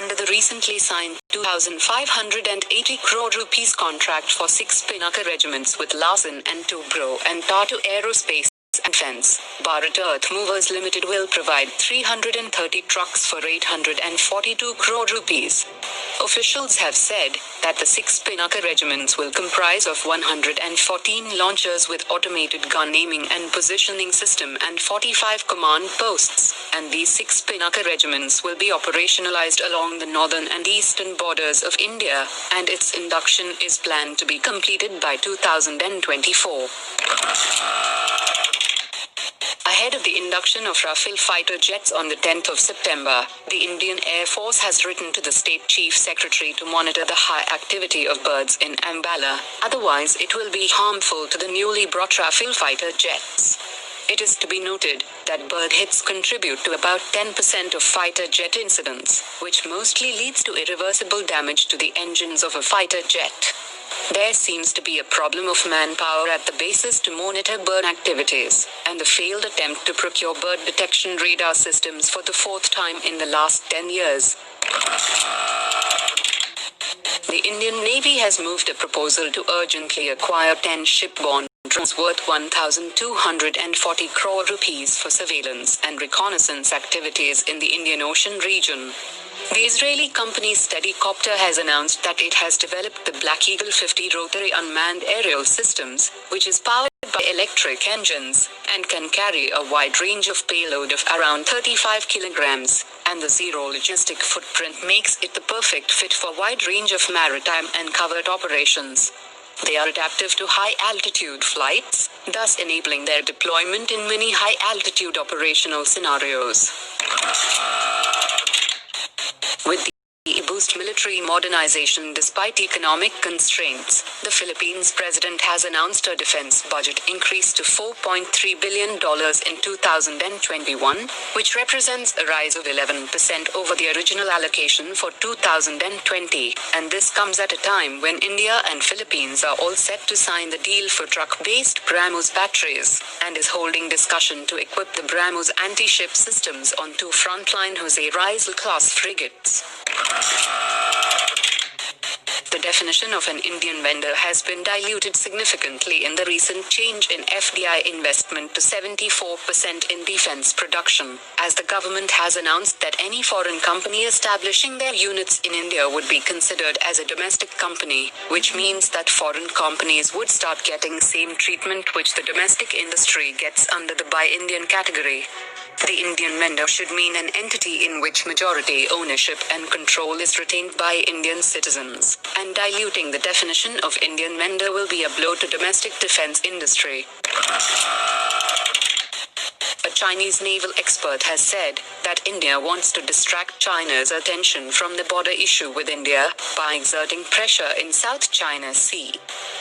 under the recently signed 2,580 crore rupees contract for 6 Pinaka regiments with Larsen & Toubro and Tata Aerospace and Defence. Bharat Earth Movers Limited will provide 330 trucks for 842 crore rupees. Officials have said that the 6 Pinaka regiments will comprise of 114 launchers with automated gun aiming and positioning system and 45 command posts, and these 6 Pinaka regiments will be operationalized along the northern and eastern borders of India, and its induction is planned to be completed by 2024. Ahead of the induction of Rafale fighter jets on the 10th of September, the Indian Air Force has written to the State Chief Secretary to monitor the high activity of birds in Ambala, otherwise it will be harmful to the newly brought Rafale fighter jets. It is to be noted that bird hits contribute to about 10% of fighter jet incidents, which mostly leads to irreversible damage to the engines of a fighter jet. There seems to be a problem of manpower at the bases to monitor bird activities, and the failed attempt to procure bird detection radar systems for the fourth time in the last 10 years. The Indian Navy has moved a proposal to urgently acquire 10 shipborne drones worth 1,240 crore rupees for surveillance and reconnaissance activities in the Indian Ocean region. The Israeli company Steadycopter has announced that it has developed the Black Eagle 50 rotary unmanned aerial systems, which is powered by electric engines, and can carry a wide range of payload of around 35 kilograms, and the zero logistic footprint makes it the perfect fit for wide range of maritime and covert operations. They are adaptive to high-altitude flights, thus enabling their deployment in many high-altitude operational scenarios. With the boost military modernization despite economic constraints, the Philippines president has announced a defense budget increase to $4.3 billion in 2021, which represents a rise of 11% over the original allocation for 2020, and this comes at a time when India and Philippines are all set to sign the deal for truck-based BrahMos batteries, and is holding discussion to equip the BrahMos anti-ship systems on 2 frontline Jose Rizal-class frigates. The definition of an Indian vendor has been diluted significantly in the recent change in FDI investment to 74% in defense production, as the government has announced that any foreign company establishing their units in India would be considered as a domestic company, which means that foreign companies would start getting same treatment which the domestic industry gets under the Buy Indian category. The Indian vendor should mean an entity in which majority ownership and control is retained by Indian citizens, and diluting the definition of Indian vendor will be a blow to domestic defense industry. A Chinese naval expert has said that India wants to distract China's attention from the border issue with India by exerting pressure in South China Sea.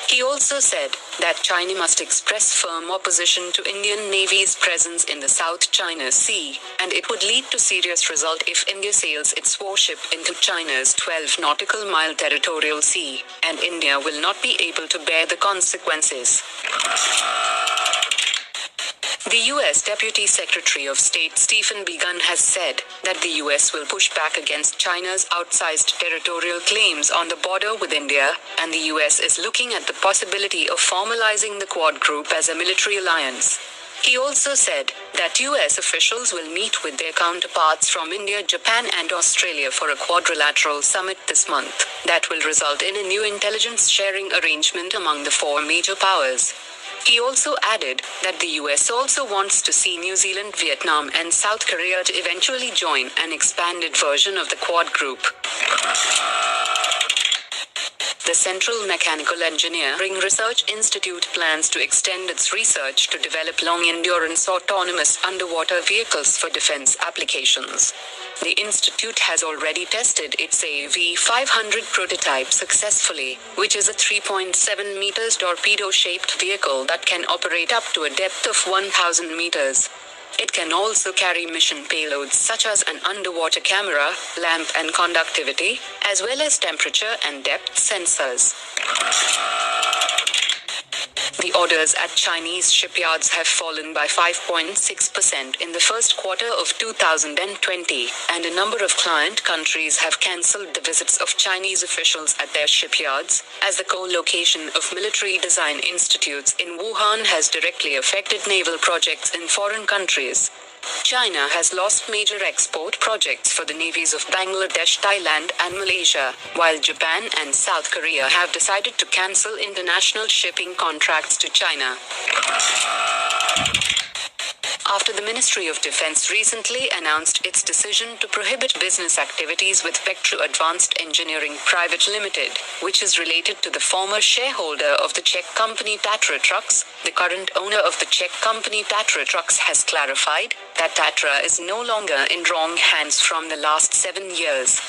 He also said that China must express firm opposition to Indian Navy's presence in the South China Sea, and it would lead to serious result if India sails its warship into China's 12 nautical mile territorial sea, and India will not be able to bear the consequences. The U.S. Deputy Secretary of State Stephen Biegun has said that the U.S. will push back against China's outsized territorial claims on the border with India, and the U.S. is looking at the possibility of formalizing the Quad Group as a military alliance. He also said that U.S. officials will meet with their counterparts from India, Japan and Australia for a quadrilateral summit this month that will result in a new intelligence sharing arrangement among the 4 major powers. He also added that the US also wants to see New Zealand, Vietnam and South Korea to eventually join an expanded version of the Quad Group. The Central Mechanical Engineering Research Institute plans to extend its research to develop long-endurance autonomous underwater vehicles for defense applications. The institute has already tested its AV500 prototype successfully, which is a 3.7 meters torpedo-shaped vehicle that can operate up to a depth of 1,000 meters. It can also carry mission payloads such as an underwater camera, lamp and conductivity, as well as temperature and depth sensors. The orders at Chinese shipyards have fallen by 5.6% in the first quarter of 2020, and a number of client countries have cancelled the visits of Chinese officials at their shipyards, as the co-location of military design institutes in Wuhan has directly affected naval projects in foreign countries. China has lost major export projects for the navies of Bangladesh, Thailand, and Malaysia, while Japan and South Korea have decided to cancel international shipping contracts to China. After the Ministry of Defense recently announced its decision to prohibit business activities with Vectro Advanced Engineering Private Limited, which is related to the former shareholder of the Czech company Tatra Trucks, the current owner of the Czech company Tatra Trucks has clarified that Tatra is no longer in wrong hands from the last 7 years.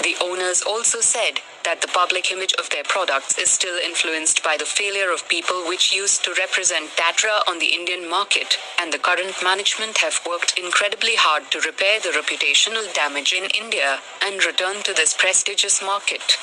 The owners also said that the public image of their products is still influenced by the failure of people which used to represent Tatra on the Indian market, and the current management have worked incredibly hard to repair the reputational damage in India and return to this prestigious market.